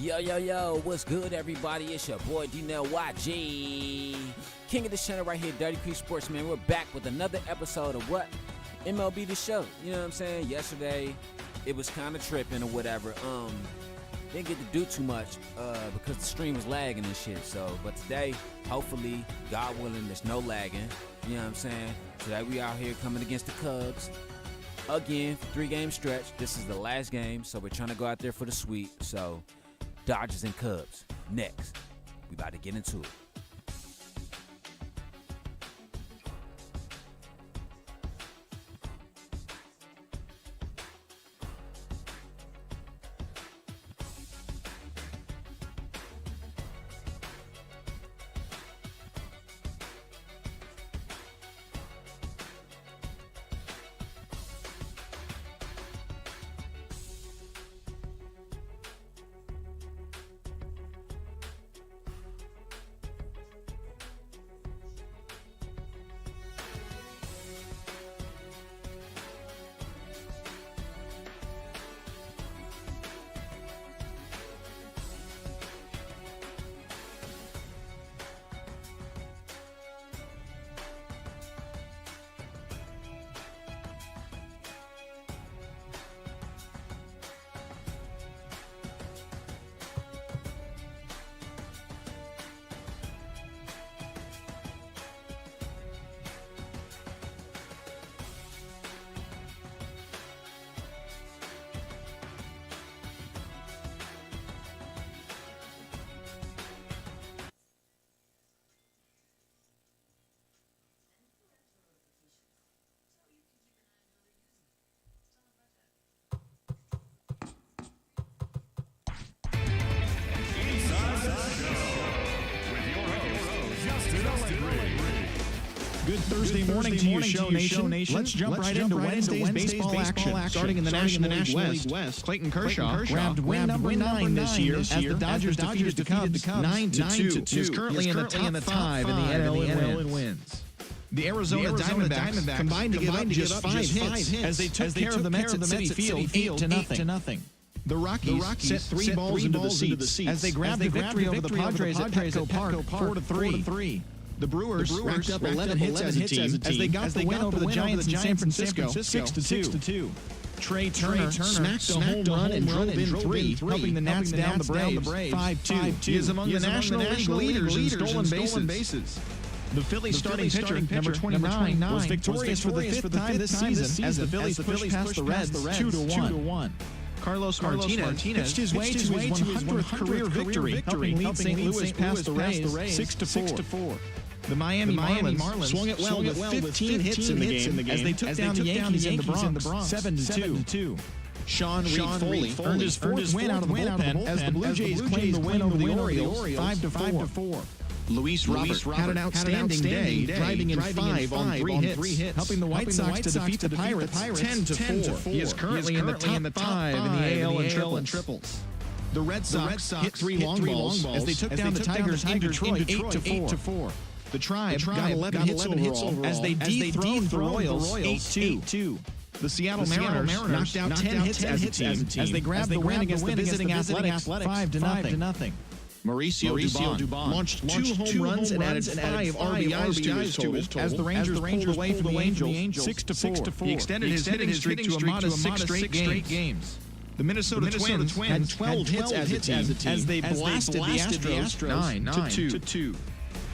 Yo, what's good, everybody? It's your boy, Darnell YG. King of the channel right here, Dirty Creek Sportsman. We're back with another episode of what? MLB The Show. You know what I'm saying? Yesterday, it was kind of tripping or whatever. Didn't get to do too much because the stream was lagging and shit. But today, hopefully, God willing, there's no lagging. You know what I'm saying? Today, we out here coming against the Cubs. Again, 3-game stretch. This is the last game, so we're trying to go out there for the sweep. So, Dodgers and Cubs. Next. We about to get into it. Good Thursday morning to you, Show Nation. Let's jump right into Wednesday's baseball action. Starting in the National League West, Clayton Kershaw grabbed win number 9 this year as the Dodgers defeated the Cubs 9-2. He is currently in the top 5 in the NL in wins. The Arizona Diamondbacks combined to give up just 5 hits as they took care of the Mets at Citi Field 8-0. The Rockies set 3 balls into the seats as they grabbed the victory over the Padres at Petco Park 4-3. The Brewers racked up 11 hits as a team as they got the win over the Giants in San Francisco 6-2. Trey Turner smacked a home run and drove in 3, helping the Nats down the Braves 5-2. He is among the National League leaders in stolen bases. The Phillies starting pitcher, number 29, was victorious for the 5th time this season as the Phillies pushed past the Reds 2-1. Carlos Martinez pitched his way to his 100th career victory, helping lead St. Louis past the Rays 6-4. The Miami Marlins swung it well with 15 hits in the game as they took down the Yankees in the Bronx 7-2. Sean Reed Foley earned his 4th win out of the bullpen as the Blue Jays claimed the win over the Orioles 5-4. Luis Robert had an outstanding day, driving in 5 on 3 hits, helping the White Sox to defeat the Pirates 10-4. He is currently in the top 5 in the AL in triples. The Red Sox hit 3 long balls as they took down the Tigers in Detroit 8-4. The Tribe got 11 hits overall as they dethroned the Royals 8-2. The Seattle Mariners knocked out 10 hits as a team as they grabbed the win against the visiting Athletics 5-0. Mauricio Dubon launched 2 home runs and added 5 RBIs to his total as the Rangers pulled away from the Angels 6-4. He extended his hitting streak to a modest 6 straight games. The Minnesota Twins had 12 hits as a team as they blasted the Astros 9-2.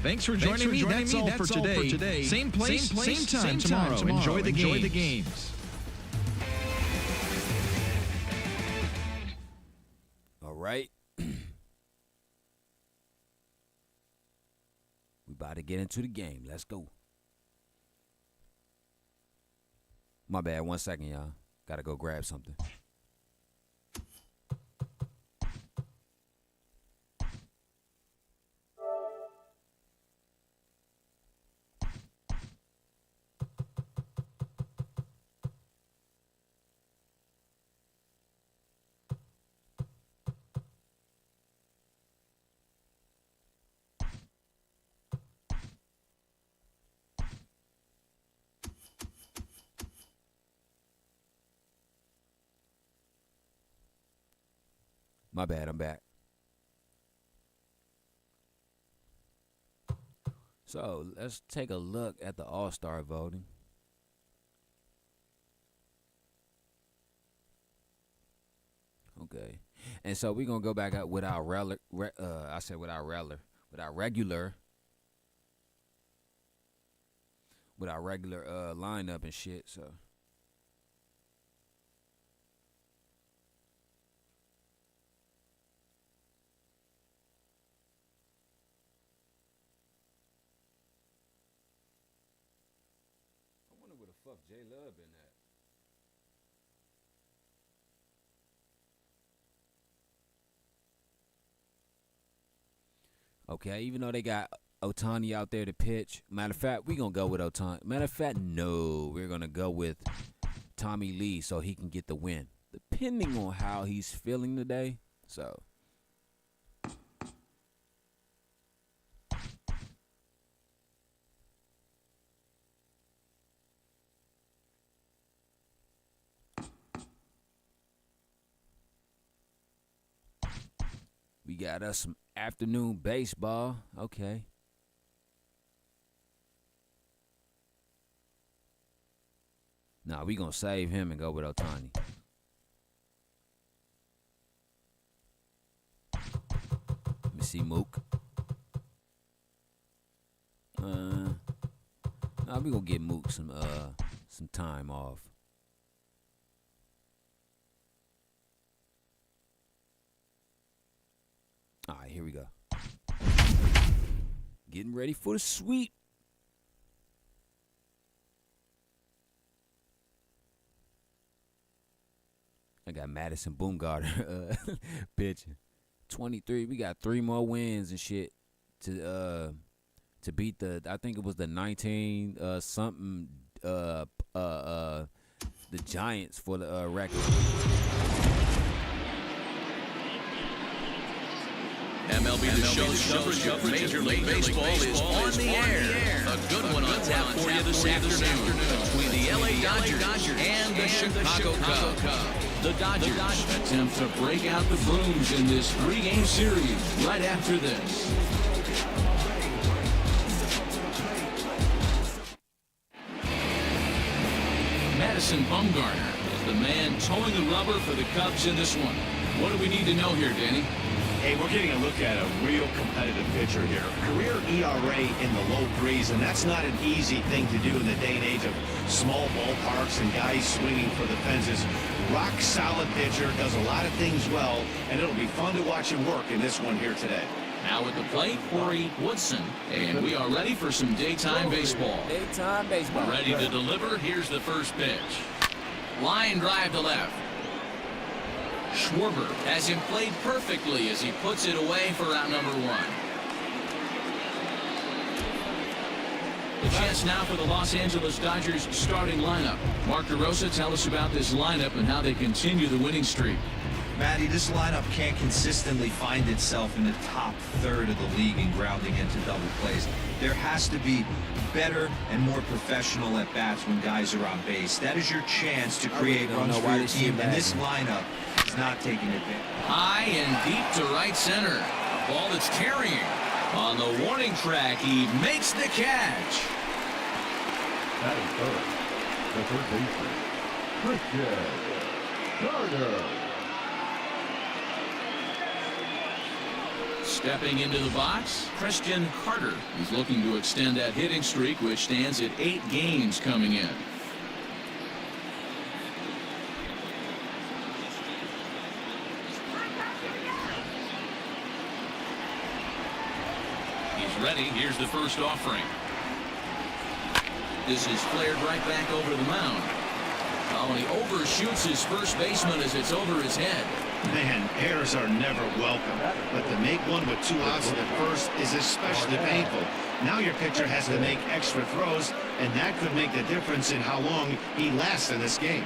Thanks for joining me. That's all for today. Same place, same time tomorrow. Enjoy the games. All right. We about to get into the game. Let's go. My bad. 1 second, y'all. Gotta go grab something. My bad, I'm back. So let's take a look at the All-Star voting. Okay, and so we're gonna go back up with our regular lineup and shit. So. I wonder where the fuck J Love been at. Okay, even though they got Ohtani out there to pitch. Matter of fact, we're going to go with Ohtani. Matter of fact, no, we're going to go with Tommy Lee so he can get the win, depending on how he's feeling today. So. We got us some afternoon baseball. Okay. Nah, we gonna save him and go with Ohtani. Let me see Mook. Nah, we gonna get Mook some time off. All right, here we go. Getting ready for the sweep. I got Madison Bumgarner pitching. 23. We got 3 more wins and shit to beat the. I think it was the 19 something the Giants for the record. MLB The Show's coverage of Major League Baseball is on the air. A good one on tap for you this afternoon between the LA Dodgers and the Chicago Cubs. The Dodgers attempt to break out the brooms in this 3-game series right after this. Madison Bumgarner is the man towing the rubber for the Cubs in this one. What do we need to know here, Danny? Hey, we're getting a look at a real competitive pitcher here. Career ERA in the low 3s, and that's not an easy thing to do in the day and age of small ballparks and guys swinging for the fences. Rock solid pitcher, does a lot of things well, and it'll be fun to watch him work in this one here today. Now at the plate, Corey Woodson, and we are ready for some daytime baseball. Daytime baseball. Ready to deliver. Here's the first pitch. Line drive to left. Schwarber has him played perfectly as he puts it away for out number 1. The chance now for the Los Angeles Dodgers starting lineup. Mark DeRosa, tell us about this lineup and how they continue the winning streak. Matty, this lineup can't consistently find itself in the top third of the league in grounding into double plays. There has to be better and more professional at bats when guys are on base. That is your chance to create runs for your team, and this lineup is not taking advantage. High and deep to right center. A ball that's carrying. On the warning track, he makes the catch. That is third. The third baseman, Christian Carter. Stepping into the box, Christian Carter. He's looking to extend that hitting streak, which stands at 8 games coming in. He's ready. Here's the first offering. This is flared right back over the mound. Oh, and he overshoots his first baseman as it's over his head. Man, errors are never welcome, but to make one with 2 outs at first is especially painful. Now your pitcher has to make extra throws, and that could make the difference in how long he lasts in this game.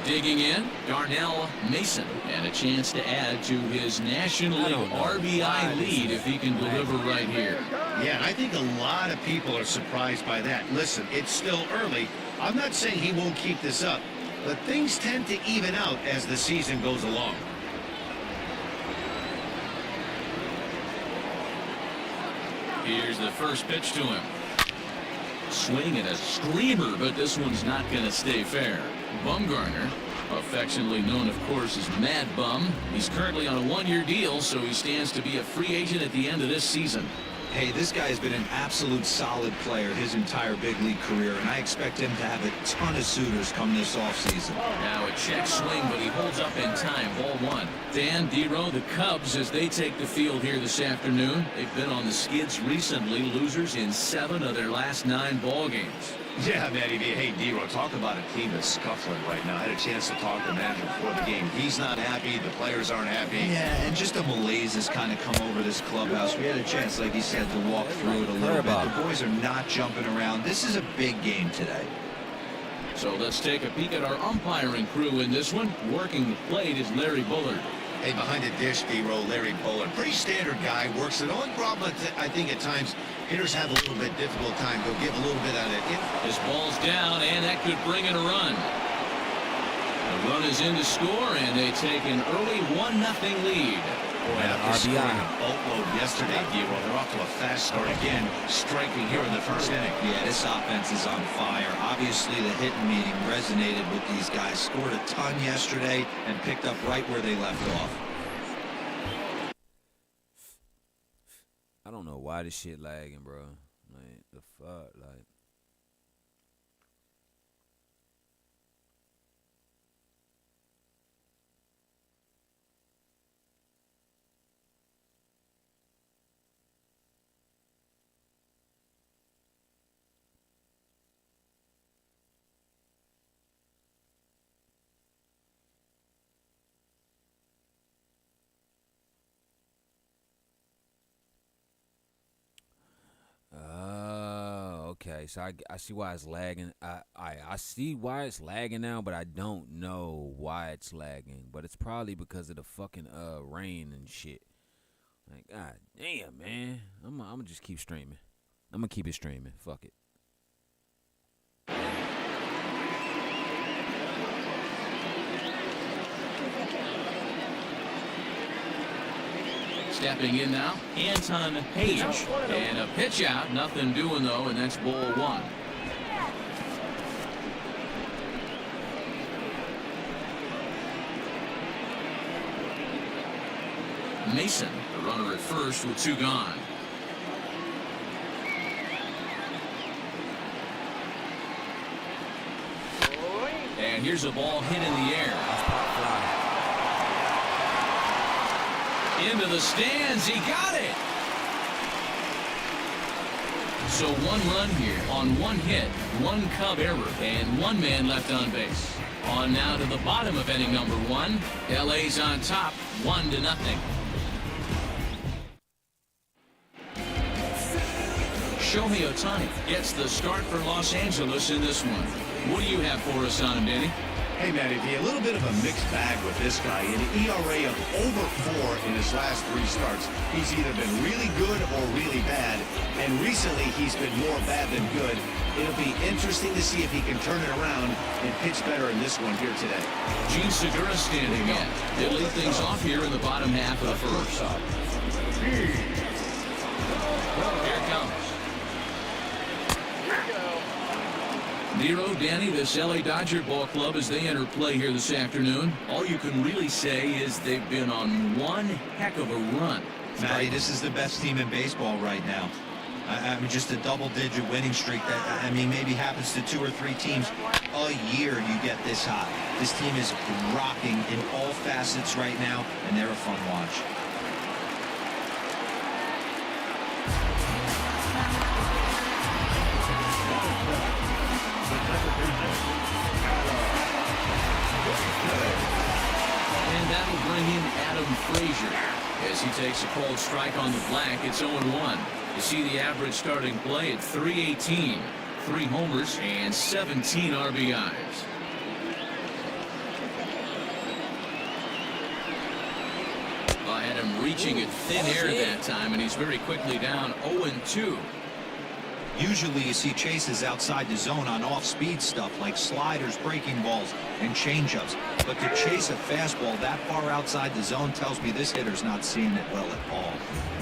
Digging in, Darnell Mason, and a chance to add to his National League RBI lead if he can deliver right here. Yeah, and I think a lot of people are surprised by that. Listen, it's still early. I'm not saying he won't keep this up, but things tend to even out as the season goes along. Here's the first pitch to him. Swing and a screamer, but this one's not going to stay fair. Bumgarner, affectionately known, of course, as Mad Bum. He's currently on a one-year deal, so he stands to be a free agent at the end of this season. Hey, this guy has been an absolute solid player his entire big league career, and I expect him to have a ton of suitors come this offseason. Now a check swing, but he holds up in time. Ball one. Dan Dero, the Cubs, as they take the field here this afternoon. They've been on the skids recently, losers in 7 of their last 9 ball games. Yeah, Matty V. Hey, Dero, talk about a team that's scuffling right now. I had a chance to talk to the manager before the game. He's not happy. The players aren't happy. Yeah, and just a malaise has kind of come over this clubhouse. We had a chance, like he said, to walk through it a little bit. The boys are not jumping around. This is a big game today. So let's take a peek at our umpiring crew in this one. Working the plate is Larry Bullard. Hey, behind the dish, Dero, Larry Bullard. Pretty standard guy. Works it. The only problem, I think, at times, hitters have a little bit difficult time. Go give a little bit out of it. This ball's down, and that could bring in a run. The run is in to score, and they take an early 1-0 lead. After scoring a boatload yesterday, Dero, they're off to a fast start again, striking here in the first inning. Yeah, this offense is on fire. Obviously, the hitting meeting resonated with these guys. Scored a ton yesterday and picked up right where they left off. I don't know why this shit lagging, bro. Like, the fuck, like. Okay, so I see why it's lagging. I see why it's lagging now, but I don't know why it's lagging. But it's probably because of the fucking rain and shit. Like, god damn, man. I'm gonna just keep streaming. I'm gonna keep it streaming. Fuck it. Stepping in now, Anton Page. And a pitch out. Nothing doing, though, and that's ball one. Mason, the runner at first with 2 gone. And here's a ball hit in the air. Into the stands, he got it! So 1 run here on 1 hit, 1 Cub error, and 1 man left on base. On now to the bottom of inning number 1. LA's on top, 1-0. Shohei Ohtani gets the start for Los Angeles in this one. What do you have for us on him, Danny? Hey, Matty V, a little bit of a mixed bag with this guy. An ERA of over 4 in his last 3 starts. He's either been really good or really bad, and recently he's been more bad than good. It'll be interesting to see if he can turn it around and pitch better in this one here today. Gene Segura standing in. They'll lead things off here in the bottom half of the first. Here it comes. Nero, Danny, this LA Dodger ball club as they enter play here this afternoon. All you can really say is they've been on one heck of a run. Matty, this is the best team in baseball right now. I mean, just a double-digit winning streak that, I mean, maybe happens to 2 or 3 teams a year you get this hot. This team is rocking in all facets right now, and they're a fun watch. And that'll bring in Adam Frazier. As he takes a cold strike on the black, it's 0-1. You see the average starting play at .318. 3 homers and 17 RBIs. I had him reaching at thin air that time, and he's very quickly down 0-2. Usually you see chases outside the zone on off-speed stuff like sliders, breaking balls, and changeups. But to chase a fastball that far outside the zone tells me this hitter's not seeing it well at all.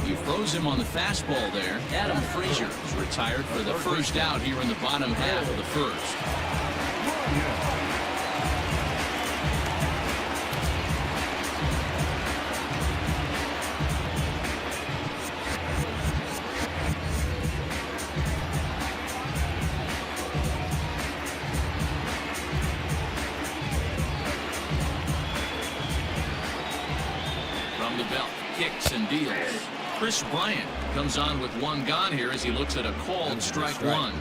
You froze him on the fastball there. Adam Frazier is retired for the first out here in the bottom half of the first. From the belt, kicks and deals. Chris Bryant comes on with one gone here as he looks at a called strike one.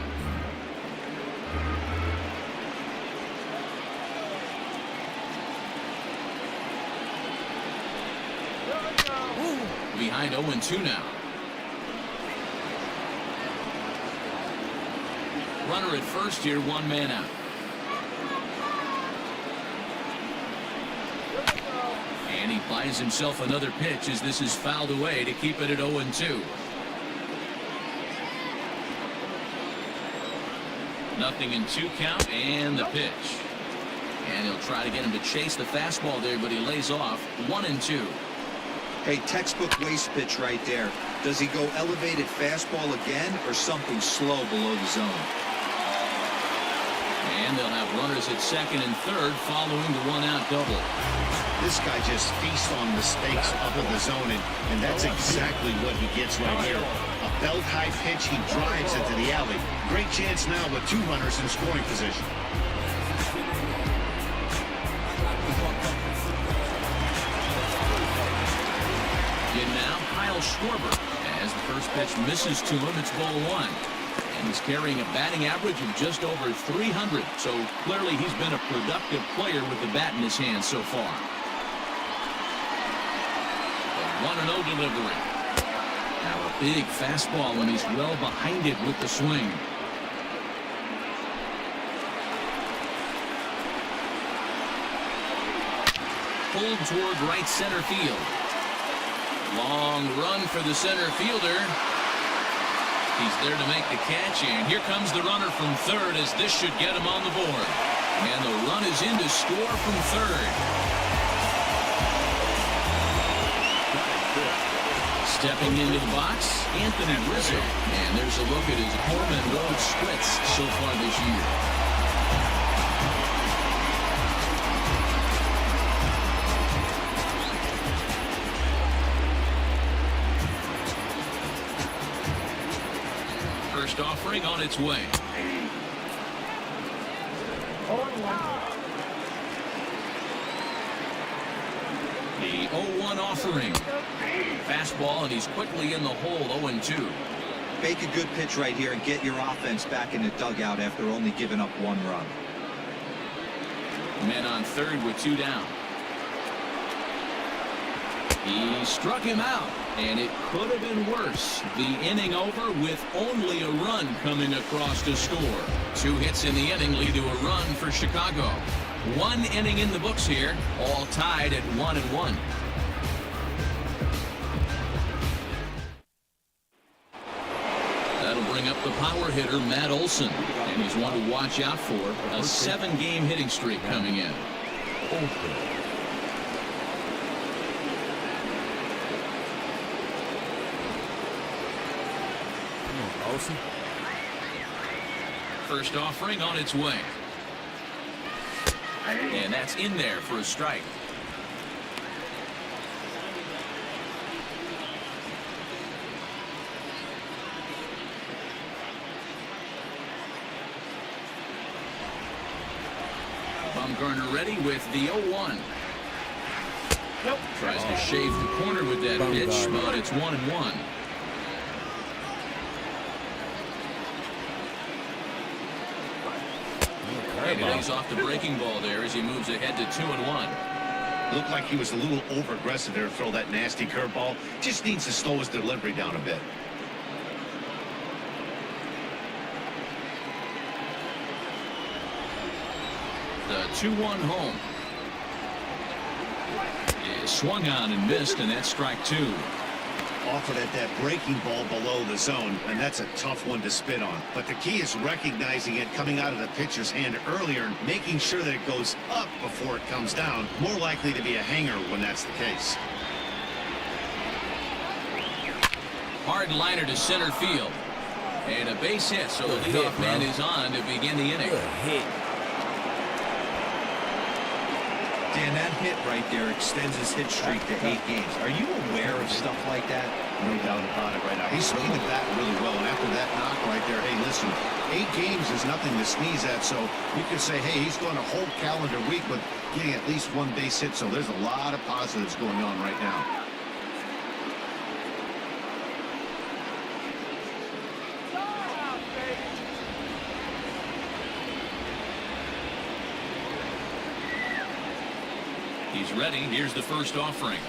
Behind 0-2 now. Runner at first here, one man out. And he buys himself another pitch as this is fouled away to keep it at 0-2. Nothing in 2 count and the pitch. And he'll try to get him to chase the fastball there, but he lays off 1-2. Hey, textbook waste pitch right there. Does he go elevated fastball again or something slow below the zone? And they'll have runners at second and third following the one-out double. This guy just feasts on mistakes up in the zone, and that's exactly what he gets right here. A belt-high pitch, he drives into the alley. Great chance now with 2 runners in scoring position. In now, Kyle Schwarber. As the first pitch misses to him, it's ball 1. And he's carrying a batting average of just over 300. So clearly he's been a productive player with the bat in his hand so far. The 1-0 delivery. Now a big fastball, and he's well behind it with the swing. Pulled toward right center field. Long run for the center fielder. He's there to make the catch, and here comes the runner from third as this should get him on the board. And the run is in to score from third. Stepping into the box, Anthony Rizzo. And there's a look at his home and road splits so far this year. First offering on its way. The 0-1 offering. Fastball, and he's quickly in the hole, 0-2. Make a good pitch right here and get your offense back in the dugout after only giving up 1 run. Men on third with 2 down. He struck him out, and it could have been worse. The inning over with only a run coming across to score. 2 hits in the inning lead to a run for Chicago. 1 inning in the books here, all tied at 1-1. That'll bring up the power hitter, Matt Olson, and he's one to watch out for. A 7-game hitting streak coming in. First offering on its way. And that's in there for a strike. Bumgarner ready with the 0-1. Tries to shave the corner with that pitch, but it's 1-1. And he lays off the breaking ball there as he moves ahead to 2-1. Looked like he was a little over-aggressive there to throw that nasty curveball. Just needs to slow his delivery down a bit. The 2-1 home. Is swung on and missed, and that's strike 2. offered at that breaking ball below the zone, and that's a tough one to spit on. But the key is recognizing it coming out of the pitcher's hand earlier and making sure that it goes up before it comes down. More likely to be a hanger when that's the case. Hard liner to center field. And a base hit, so the leadoff man is on to begin the inning. Good hit. Dan, that hit right there extends his hit streak to 8 games. Are you aware of stuff like that? No doubt about it right now. He's swinging the bat really well, and after that knock right there, hey, listen, 8 games is nothing to sneeze at, so you could say, hey, he's going a whole calendar week with getting at least 1 base hit, so there's a lot of positives going on right now. He's ready. Here's the first offering.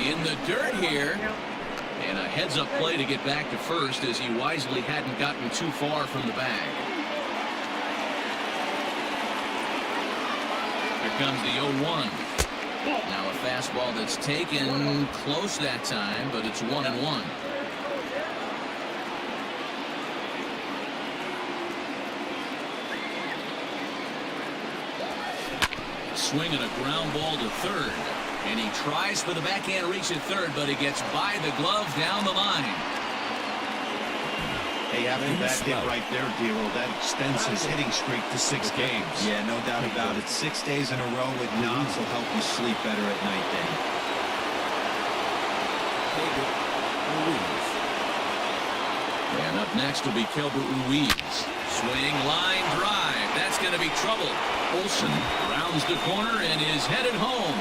In the dirt here. And a heads-up play to get back to first as he wisely hadn't gotten too far from the bag. Here comes the 0-1. Now a fastball that's taken close that time, but it's 1-1. Swinging a ground ball to third, and he tries for the backhand reach at third, but he gets by the glove down the line. Hey, having that hit right there, Dero, that extends his hitting streak to 6 games. Yeah, no doubt about it. 6 days in a row with knocks will help you sleep better at night, Dan. And up next will be Kelbert Ruiz. Swing, line, drive. That's going to be trouble. Olsen rounds the corner and is headed home.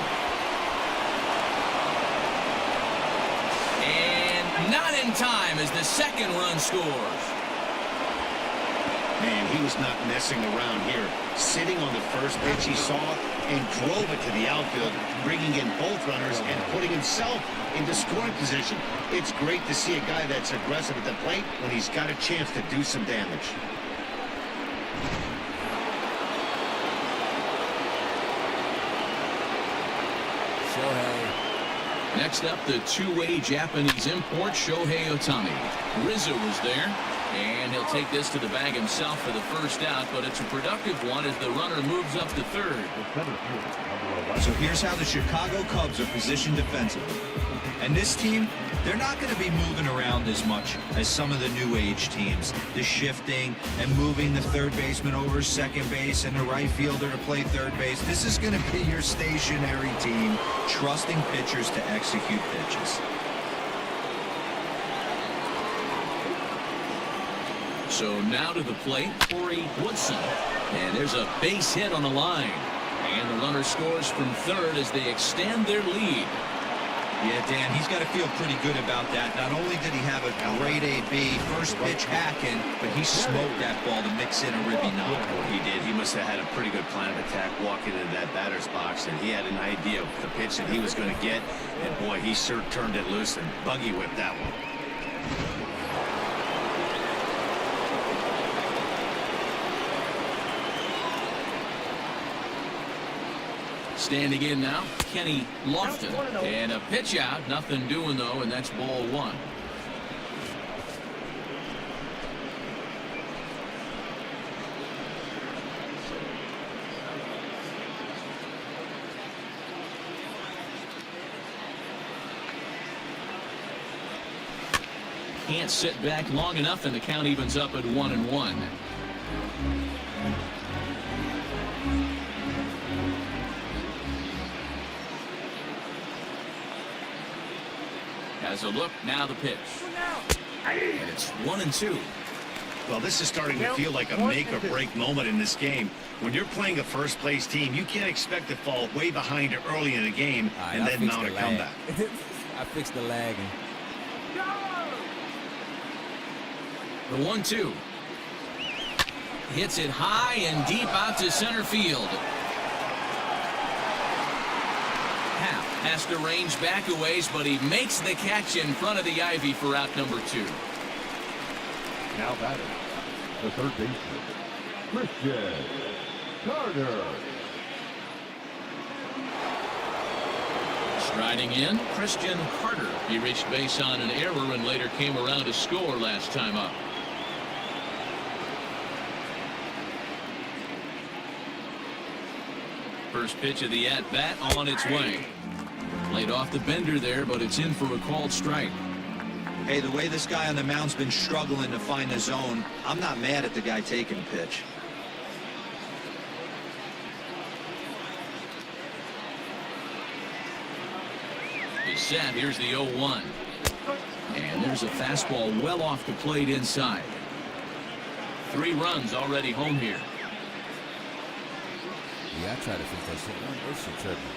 And not in time as the second run scores. Man, he was not messing around here. Sitting on the first pitch he saw and drove it to the outfield, bringing in both runners and putting himself into scoring position. It's great to see a guy that's aggressive at the plate when he's got a chance to do some damage. Next up, the two-way Japanese import, Shohei Ohtani. Rizzo was there, and he'll take this to the bag himself for the first out, but it's a productive one as the runner moves up to third. So here's how the Chicago Cubs are positioned defensively. And this team, they're not going to be moving around as much as some of the new age teams. The shifting and moving the third baseman over second base and the right fielder to play third base. This is going to be your stationary team, trusting pitchers to execute pitches. So now to the plate, Corey Woodson. And there's a base hit on the line. And the runner scores from third as they extend their lead. Yeah, Dan, he's got to feel pretty good about that. Not only did he have a great AB, first pitch hacking, but he smoked that ball to mix in a ribby knock. He did. He must have had a pretty good plan of attack walking into that batter's box, and he had an idea of the pitch that he was going to get, and boy, he sure turned it loose and buggy whipped that one. Standing in now, Kenny Lofton. And a pitch out, nothing doing though, and that's ball 1. Can't sit back long enough, and the count evens up at 1-1. As a look, now the pitch. And it's 1-2. Well, this is starting to feel like a make-or-break moment in this game. When you're playing a first-place team, you can't expect to fall way behind early in the game and then mount a comeback. I fixed the lagging. The 1-2. Hits it high and deep out to center field. Has to range back a ways, but he makes the catch in front of the ivy for out number 2. Now batting, the third baseman, Christian Carter. Striding in, Christian Carter. He reached base on an error and later came around to score last time up. First pitch of the at-bat on its way. Laid off the bender there, but it's in for a called strike. Hey, the way this guy on the mound's been struggling to find the zone, I'm not mad at the guy taking the pitch. He's set. Here's the 0-1. And there's a fastball well off the plate inside. 3 runs already home here. Yeah, I try to fix that shit. This shit tripping.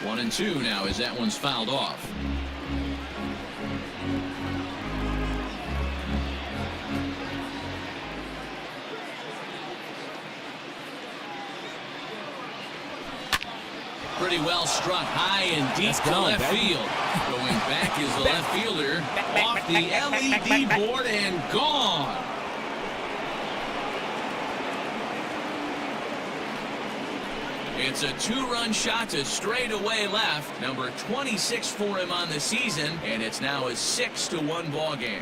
1-2 now as that one's fouled off. Pretty well struck high and deep to left field. Going back is the left fielder. Off the LED board and gone. It's a 2-run shot to straightaway left. Number 26 for him on the season, and it's now a 6-1 ball game.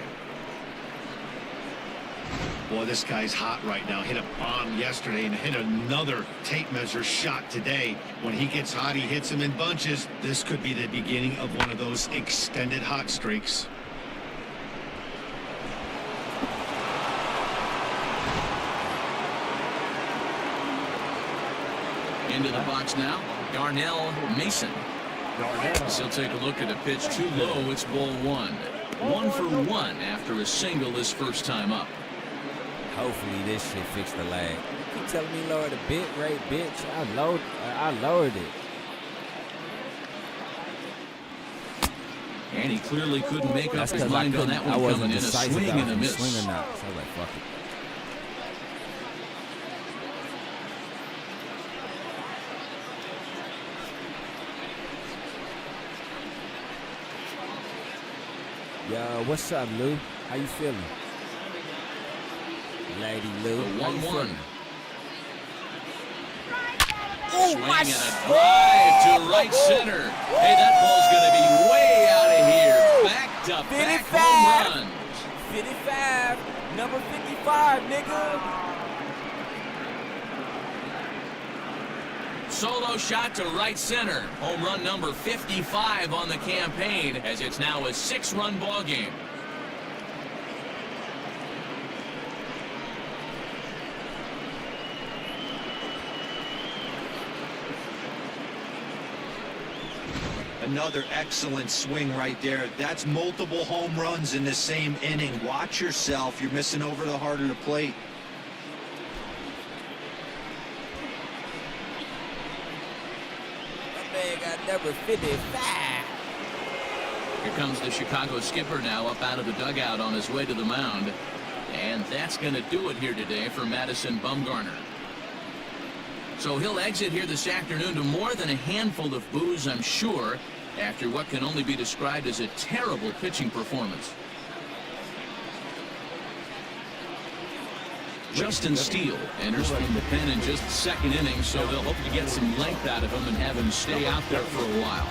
Boy, this guy's hot right now. Hit a bomb yesterday and hit another tape measure shot today. When he gets hot, he hits them in bunches. This could be the beginning of one of those extended hot streaks. Into the box now, Darnell Mason. So take a look at a pitch too low. It's ball 1. 1 for 1 after a single this first time up. Hopefully this shit fix the lag. You keep telling me lower the bit rate, bitch. I lowered it. And he clearly couldn't make up his mind on that one coming in. A swing and a miss. Swing or not. So I was like, fuck it. Yo, what's up, Lou? How you feeling? Lady Lou. 1-1. Swing and a drive to right center. Hey, that ball's going to be way out of here. Back-to-back home runs. 55. Number 55, nigga. Solo shot to right center. Home run number 55 on the campaign as it's now a 6-run ball game. Another excellent swing right there. That's multiple home runs in the same inning. Watch yourself. You're missing over the heart of the plate. Man got number 55. Here comes the Chicago skipper now up out of the dugout on his way to the mound. And that's going to do it here today for Madison Bumgarner. So he'll exit here this afternoon to more than a handful of boos, I'm sure, after what can only be described as a terrible pitching performance. Justin Steele enters from the pen in just the second inning, so they'll hope to get some length out of him and have him stay out there for a while.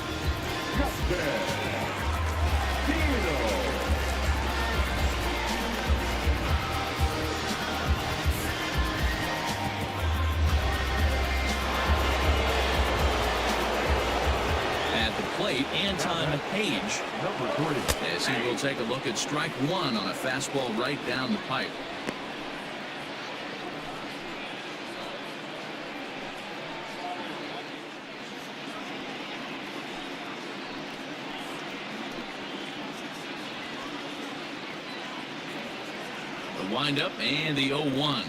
At the plate, Anton Page, as he will take a look at strike 1 on a fastball right down the pipe. Windup and the 0-1.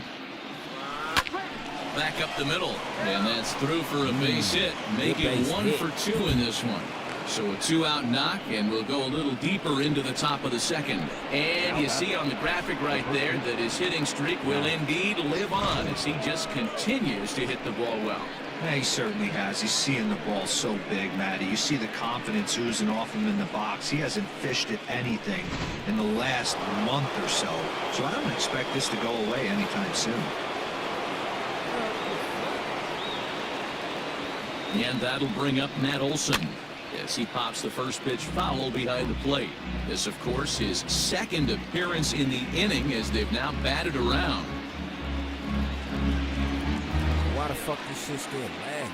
Back up the middle, and that's through for a base hit, making 1 for 2 in this one. So a 2-out knock, and we'll go a little deeper into the top of the second. And you see on the graphic right there that his hitting streak will indeed live on as he just continues to hit the ball well. Yeah, he certainly has. He's seeing the ball so big, Matty. You see the confidence oozing off him in the box. He hasn't fished at anything in the last month or so. So I don't expect this to go away anytime soon. And that'll bring up Matt Olson as he pops the first pitch foul behind the plate. This, of course, his second appearance in the inning as they've now batted around. Why the fuck this shit still lagging?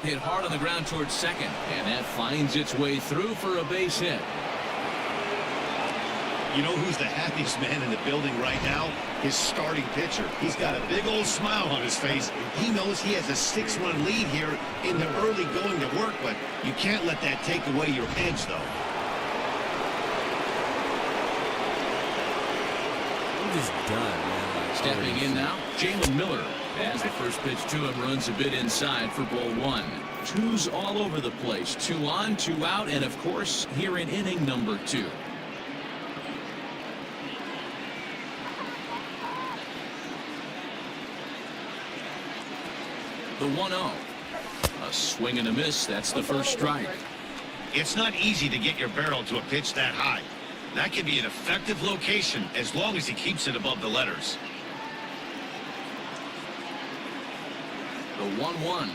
Hit hard on the ground towards second, and that finds its way through for a base hit. You know who's the happiest man in the building right now? His starting pitcher. He's got a big old smile on his face. He knows he has a 6-run lead here in the early going to work, but you can't let that take away your edge, though. I'm just done, man. Like, Stepping in now, Jalen Miller. As the first pitch to him runs a bit inside for ball one. Twos all over the place. 2 on, 2 out, and of course, here in inning number 2. The 1-0. A swing and a miss. That's the first strike. It's not easy to get your barrel to a pitch that high. That can be an effective location as long as he keeps it above the letters. The 1-1.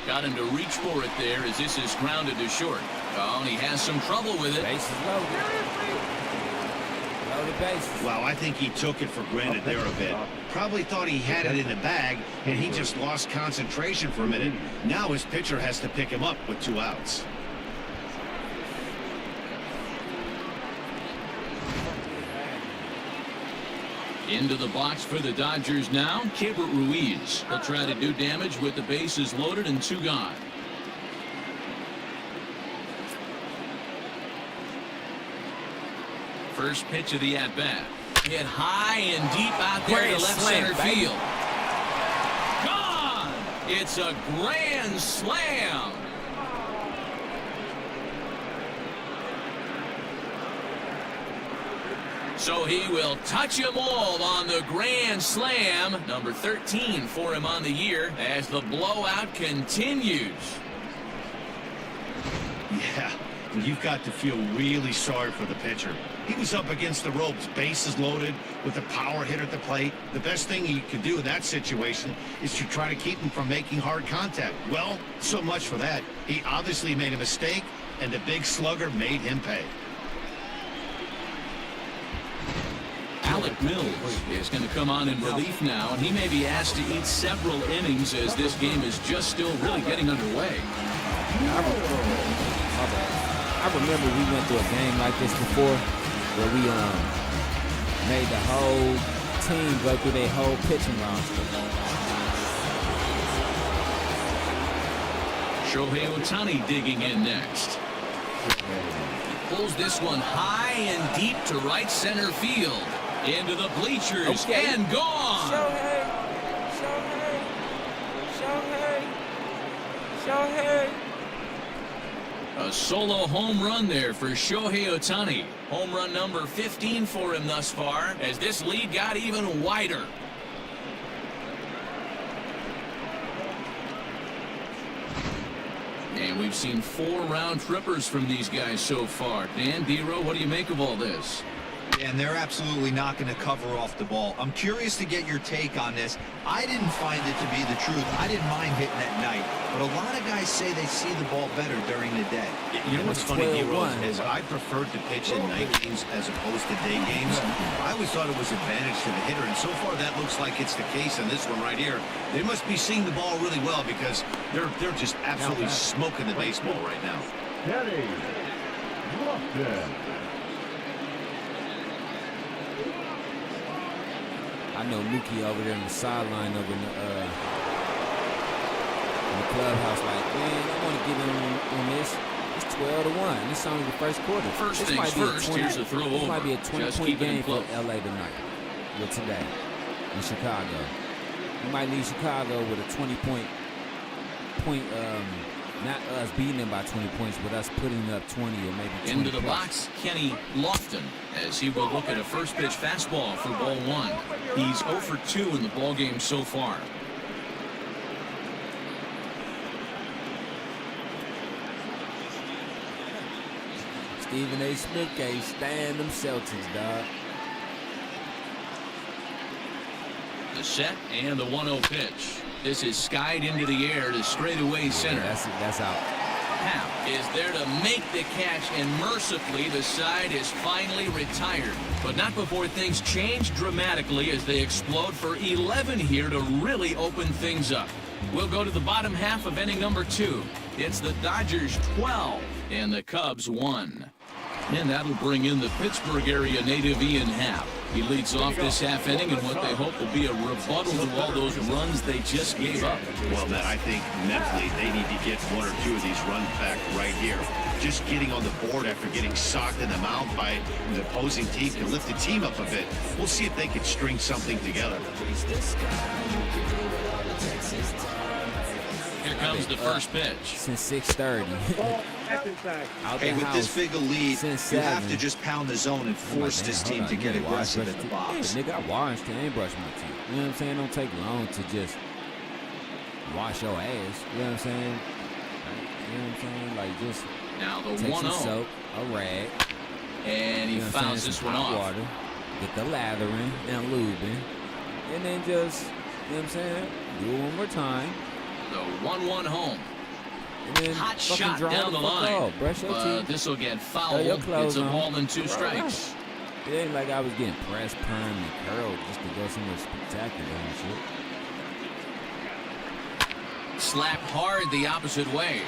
Got him to reach for it there as this is grounded to short. Oh, and he has some trouble with it. Bases loaded. Loaded bases. Wow, I think he took it for granted there a bit. Probably thought he had it in the bag, and he just lost concentration for a minute. Now his pitcher has to pick him up with 2 outs. Into the box for the Dodgers now, Keibert Ruiz. He'll try to do damage with the bases loaded and 2 gone. First pitch of the at-bat. Hit high and deep out there to left center field. Gone! It's a grand slam. So he will touch them all on the grand slam. Number 13 for him on the year as the blowout continues. Yeah, you've got to feel really sorry for the pitcher. He was up against the ropes, bases loaded, with a power hitter at the plate. The best thing he could do in that situation is to try to keep him from making hard contact. Well, so much for that. He obviously made a mistake, and the big slugger made him pay. Alec Mills is going to come on in relief now, and he may be asked to eat several innings as this game is just still really getting underway. I remember we went through a game like this before where we made the whole team go through their whole pitching roster. Shohei Ohtani digging in next. Pulls this one high and deep to right center field. Into the bleachers and gone. Shohei. A solo home run there for Shohei Ohtani. Home run number 15 for him thus far as this lead got even wider. And we've seen 4 round trippers from these guys so far. Dan, Dero, what do you make of all this? And they're absolutely not going to cover off the ball. I'm curious to get your take on this. I didn't find it to be the truth. I didn't mind hitting at night. But a lot of guys say they see the ball better during the day. You know what's funny, Dero, is I preferred to pitch in night games as opposed to day games. I always thought it was advantage to the hitter, and so far that looks like it's the case in this one right here. They must be seeing the ball really well because they're just absolutely smoking the baseball right now. Kenny Lofton. I know Mookie over there in the sideline over in the clubhouse like, man, I want to get in on this. It's 12-1. This is only the first quarter. First this things might be first, here's the throw over. This might be a Just 20-point game for close. LA tonight. With today in Chicago. We might leave Chicago with a 20-point not us beating them by 20 points, but us putting up 20 or maybe 20 Into the plus. box, Kenny Lofton, as he will look at a first pitch fastball for ball 1. He's 0 for 2 in the ball game so far. Stephen A. Smith can't stand them Celtics, dog. The set and the 1-0 pitch. This is skied into the air to straightaway center. That's out. Hap is there to make the catch, and mercifully the side is finally retired. But not before things change dramatically as they explode for 11 here to really open things up. We'll go to the bottom half of inning number 2. It's the Dodgers 12 and the Cubs 1. And that'll bring in the Pittsburgh area native Ian Happ. He leads off this half inning in what they hope will be a rebuttal to all those runs they just gave up. Well, Matt, I think mentally they need to get 1 or 2 of these runs back right here. Just getting on the board after getting socked in the mouth by the opposing team can lift the team up a bit. We'll see if they can string something together. Here comes the first pitch. Since 6:30. Hey, with this big a lead, you have to just pound the zone and force this team to get aggressive at the box. Nigga, I washed and I ain't brushed my teeth. You know what I'm saying? Don't take long to just wash your ass. You know what I'm saying? You know what I'm saying? Like, just now the take 1-0. some soap, a rag, and he fouls this one off. Water, get the lathering and lubing, and then just, you know what I'm saying? Do it one more time. The 1-1 home. And then hot shot down the line. But this will get fouled. It's a ball and 2 strikes. It ain't like I was getting pressed, permed, and curled just to go somewhere spectacular and shit. Slapped hard the opposite way.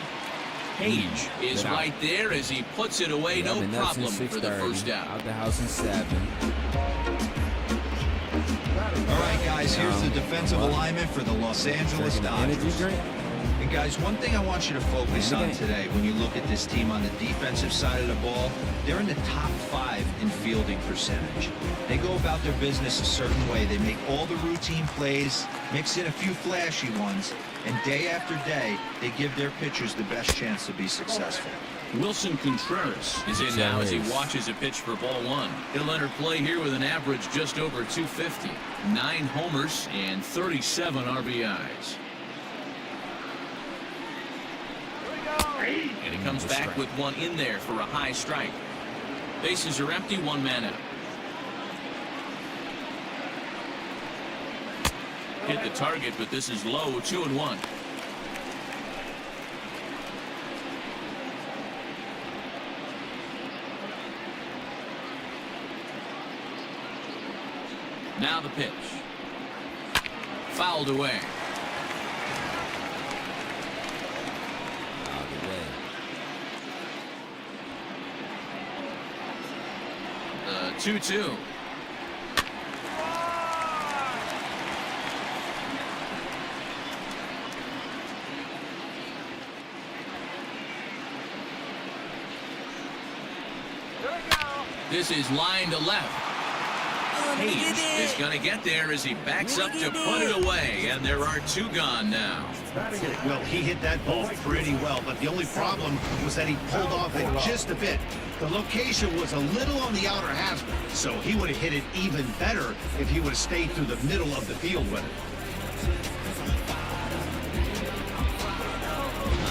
Page is right there as he puts it away. No problem for the first out. Out the house in 7. All right, guys, here's the defensive alignment for the Los Angeles Dodgers. And guys, one thing I want you to focus on today when you look at this team on the defensive side of the ball, they're in the top 5 in fielding percentage. They go about their business a certain way. They make all the routine plays, mix in a few flashy ones, and day after day, they give their pitchers the best chance to be successful. Wilson Contreras is in now as he watches a pitch for ball 1. He'll enter play here with an average just over 250, 9 homers, and 37 RBIs. And he comes back with one in there for a high strike. Bases are empty, 1 man out. Hit the target, but this is low, 2-1. Now the pitch. Fouled away. Out the way. The 2-2. This is line to left. Page is going to get there as he backs up to put it away, and there are 2 gone now. Well, he hit that ball pretty well, but the only problem was that he pulled off it just a bit. The location was a little on the outer half, so he would have hit it even better if he would have stayed through the middle of the field with it.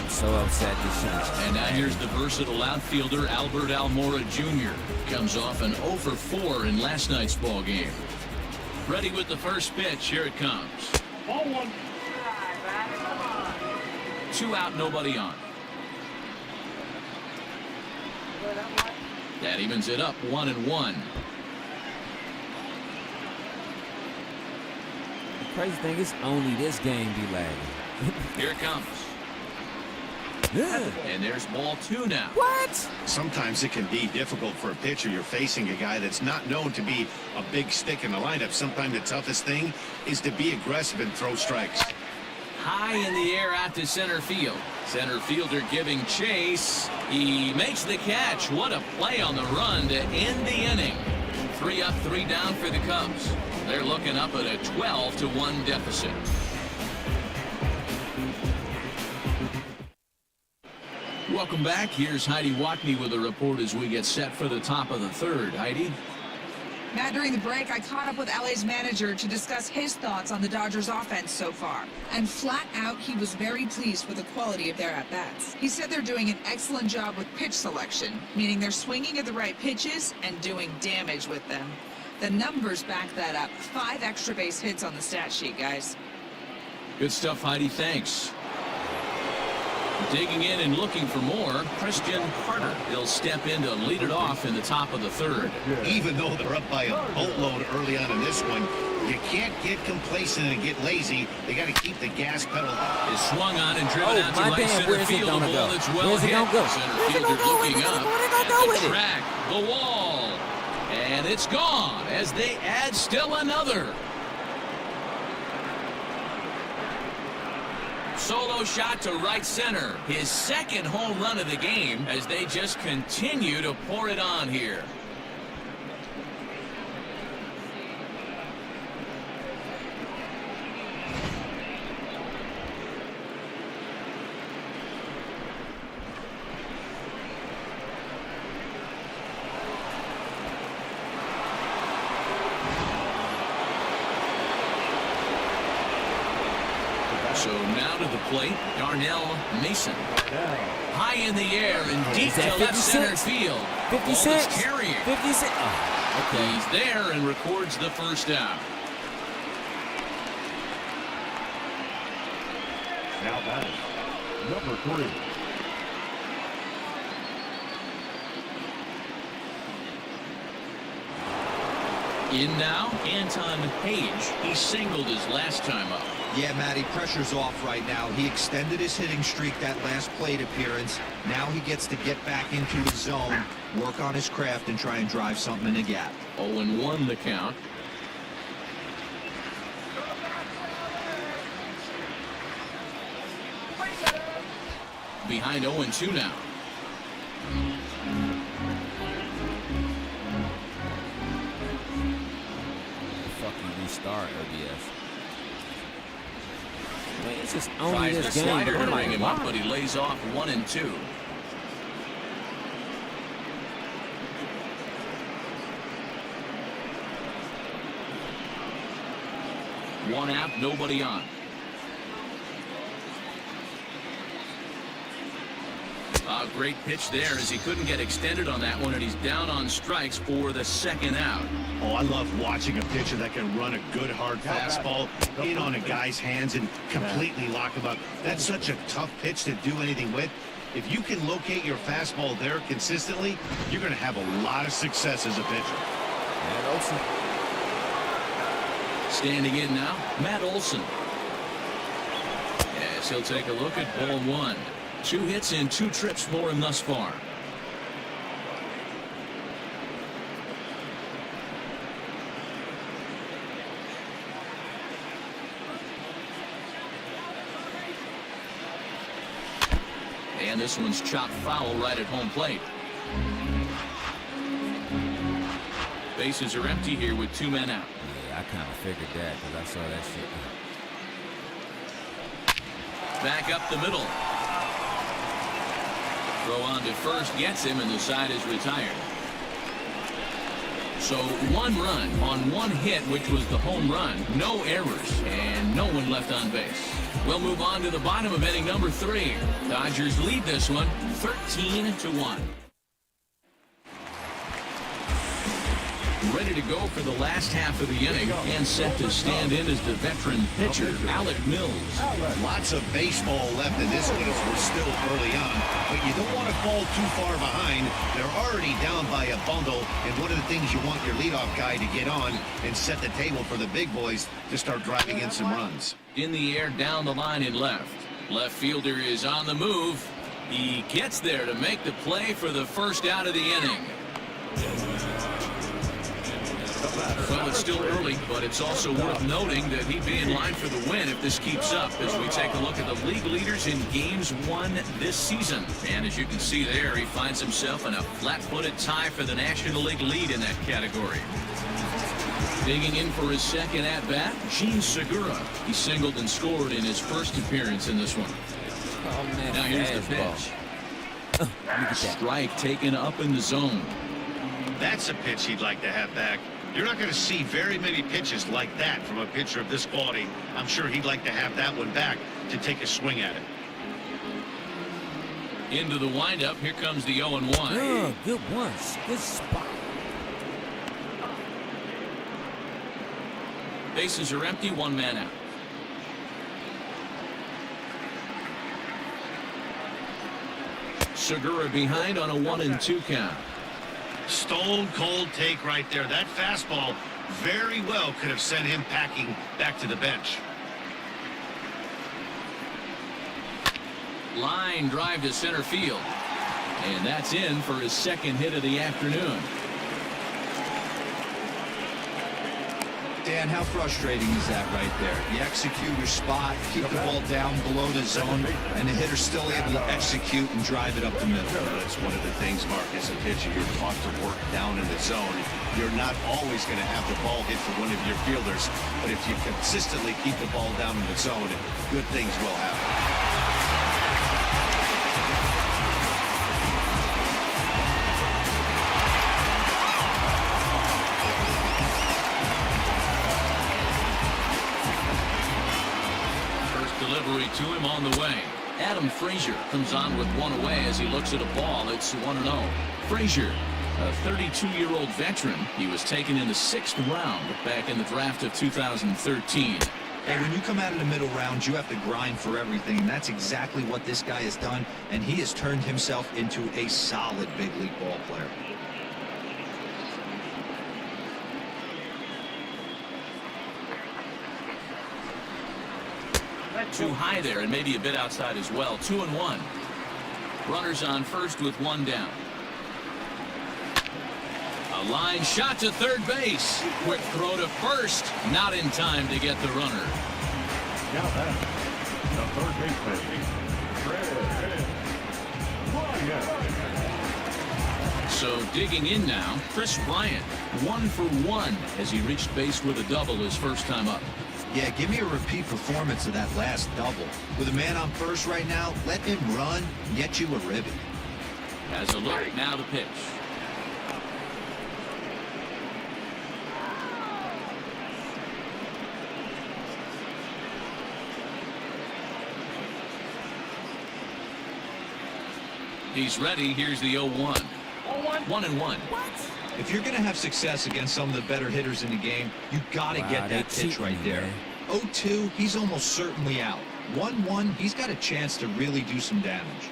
So upset this shot. And now here's the versatile outfielder Albert Almora Jr. Comes off an 0 for 4 in last night's ball game. Ready with the first pitch. Here it comes. Ball 1. 2 out, nobody on. That evens it up 1-1. The crazy thing is only this game be lagging. Here it comes. Yeah. And there's ball 2 now. What? Sometimes it can be difficult for a pitcher. You're facing a guy that's not known to be a big stick in the lineup. Sometimes the toughest thing is to be aggressive and throw strikes. High in the air out to center field. Center fielder giving chase. He makes the catch. What a play on the run to end the inning. 3 up, 3 down for the Cubs. They're looking up at a 12-1 deficit. Welcome back. Here's Heidi Watney with a report as we get set for the top of the 3rd. Heidi? Matt, during the break, I caught up with LA's manager to discuss his thoughts on the Dodgers' offense so far. And flat out, he was very pleased with the quality of their at-bats. He said they're doing an excellent job with pitch selection, meaning they're swinging at the right pitches and doing damage with them. The numbers back that up. 5 extra base hits on the stat sheet, guys. Good stuff, Heidi. Thanks. Digging in and looking for more, Christian Carter. He'll step in to lead it off in the top of the third. Even though they're up by a boatload early on in this one, you can't get complacent and get lazy. They got to keep the gas pedal up. Is swung on and driven out to my right bad. center Where's it field. A gonna ball go? that's well Where's it hit. gonna go? Center Where's it fielder gonna go? looking Where's it up gonna go at with the it? track, the wall, and it's gone as they add still another. Solo shot to right center. His second home run of the game as they just continue to pour it on here. So now to the plate, Darnell Mason. High in the air and deep to left center field. 56. Ball is carrying. 56. Oh, okay. He's there and records the first out. Now batting, number 3. In now, Anton Page. He singled his last time up. Yeah, Matty, pressure's off right now. He extended his hitting streak that last plate appearance. Now he gets to get back into his zone, work on his craft, and try and drive something in the gap. 0-1 the count. Behind 0-2 now. Fucking restart OBS. Man, it's just only Tries this the game. slider But to I'm bring like, him up, why? but he lays off 1-2. One out, nobody on. A great pitch there as he couldn't get extended on that one, and he's down on strikes for the second out. Oh, I love watching a pitcher that can run a good hard fastball in on a guy's hands and completely lock him up. That's such a tough pitch to do anything with. If you can locate your fastball there consistently, you're going to have a lot of success as a pitcher. Matt Olson. Standing in now, Matt Olson. Yes, he'll take a look at ball 1. 2 hits and 2 trips for him thus far. And this one's chopped foul right at home plate. Bases are empty here with 2 men out. Yeah, I kind of figured that because I saw that shit. Back up the middle. Throw on to first gets him, and the side is retired. So 1 run on 1 hit, which was the home run. No errors, and no one left on base. We'll move on to the bottom of inning number 3. Dodgers lead this one 13-1. Ready to go for the last half of the inning and set to stand in as the veteran pitcher, Alec Mills. Lots of baseball left in this one as we're still early on, but you don't want to fall too far behind. They're already down by a bundle, and one of the things you want your leadoff guy to get on and set the table for the big boys to start driving in some runs. In the air down the line in left. Left fielder is on the move. He gets there to make the play for the first out of the inning. Well, it's still early, but it's also worth noting that he'd be in line for the win if this keeps up as we take a look at the league leaders in games won this season. And as you can see there, he finds himself in a flat-footed tie for the National League lead in that category. Digging in for his second at-bat, Gene Segura. He singled and scored in his first appearance in this one. Oh, man, Now here's the fastball. pitch. Look at that. Strike taken up in the zone. That's a pitch he'd like to have back. You're not going to see very many pitches like that from a pitcher of this quality. I'm sure he'd like to have that one back to take a swing at it. Into the windup, here comes the 0-1. Oh, good one. Good spot. Bases are empty, one man out. Segura behind on a 1-2 count. Stone cold take right there. That fastball very well could have sent him packing back to the bench. Line drive to center field. And that's in for his second hit of the afternoon. Dan, how frustrating is that right there? You execute your spot, keep the ball down below the zone, and the hitter's still able to execute and drive it up the middle. That's one of the things, Mark, as a pitcher, you're taught to work down in the zone. You're not always going to have the ball hit for one of your fielders, but if you consistently keep the ball down in the zone, good things will happen. Delivery to him on the way. Adam Frazier comes on with one away as he looks at a ball. It's 1-0. Frazier, a 32-year-old veteran. He was taken in the 6th round back in the draft of 2013. Hey, when you come out of the middle rounds, you have to grind for everything, and that's exactly what this guy has done, and he has turned himself into a solid big league ball player. Too high there and maybe a bit outside as well. 2-1. Runners on first with one down. A line shot to third base. Quick throw to first. Not in time to get the runner. Now that the third baseman, Bryant. So digging in now, Chris Bryant, 1 for 1 as he reached base with a double his first time up. Yeah, give me a repeat performance of that last double. With a man on first right now, let him run and get you a ribby. As a look, now the pitch. He's ready. Here's the 0-1. 1-1. If you're going to have success against some of the better hitters in the game, you got to get that pitch right there. 0-2, he's almost certainly out. 1-1, he's got a chance to really do some damage.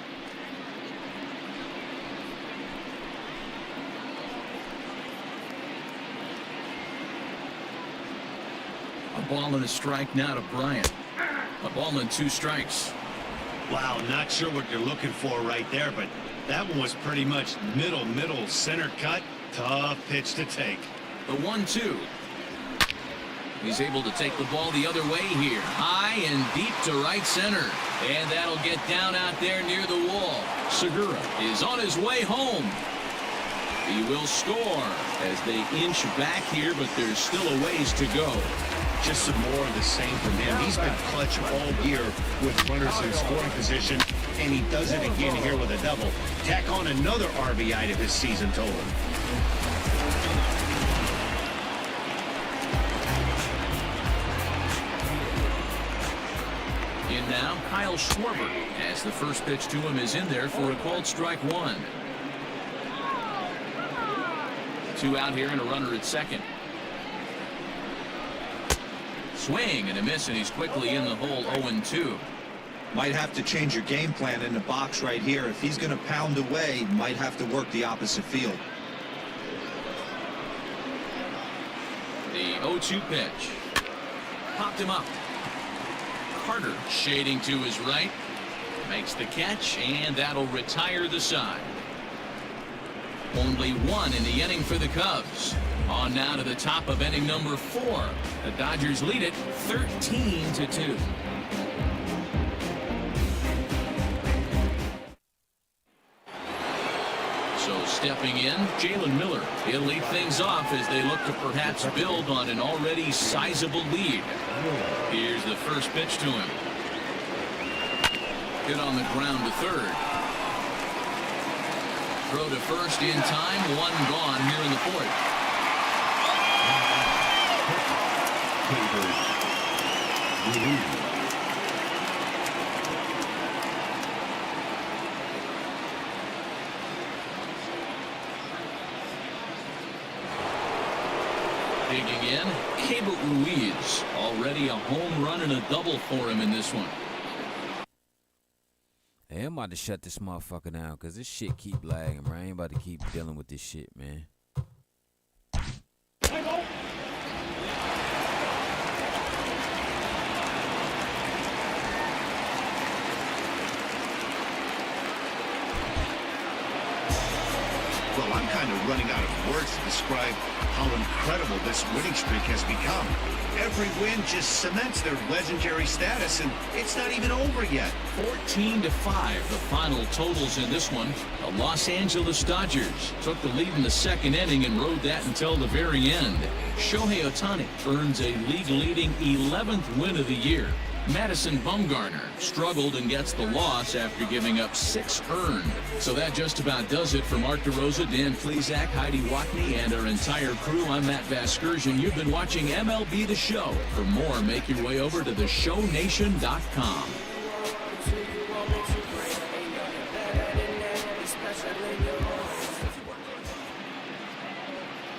A ball and a strike now to Bryant. A ball and 2 strikes. Wow, not sure what you're looking for right there, but that one was pretty much middle, center cut. Tough pitch to take. The 1-2. He's able to take the ball the other way here. High and deep to right center. And that'll get down out there near the wall. Segura is on his way home. He will score as they inch back here, but there's still a ways to go. Just some more of the same from him. He's been clutch all year with runners in scoring position, and he does it again here with a double. Tack on another RBI to his season total. In now, Kyle Schwarber, as the first pitch to him is in there for a called strike 1. 2 out here and a runner at second. Swing and a miss, and he's quickly in the hole. 0-2. Might have to change your game plan in the box right here. If he's going to pound away, might have to work the opposite field. The 0-2 pitch. Popped him up. Carter shading to his right. Makes the catch, and that'll retire the side. Only 1 in the inning for the Cubs. On now to the top of inning number 4. The Dodgers lead it 13-2. So stepping in, Jalen Miller. He'll lead things off as they look to perhaps build on an already sizable lead. Here's the first pitch to him. Hit on the ground to third. Throw to first in time. 1 gone here in the 4th. digging in, Keibert Ruiz. Already a home run and a double for him in this one. Hey, I'm about to shut this motherfucker down because this shit keep lagging, bro. I ain't about to keep dealing with this shit, man. Well, I'm kind of running out of words to describe how incredible this winning streak has become. Every win just cements their legendary status, and it's not even over yet. 14-5, the final totals in this one. The Los Angeles Dodgers took the lead in the second inning and rode that until the very end. Shohei Ohtani earns a league-leading 11th win of the year. Madison Bumgarner struggled and gets the loss after giving up 6 earned. So that just about does it for Mark DeRosa, Dan Plesac, Heidi Watney, and our entire crew. I'm Matt Vasgersian. You've been watching MLB The Show. For more, make your way over to theshownation.com.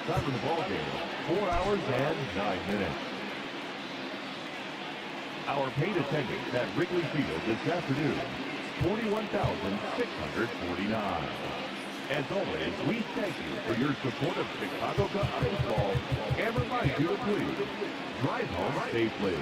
Time of the ball game, 4 hours and 9 minutes. Our paid attendance at Wrigley Field this afternoon, 41,649. As always, we thank you for your support of Chicago Cubs baseball and remind you to please drive home safely.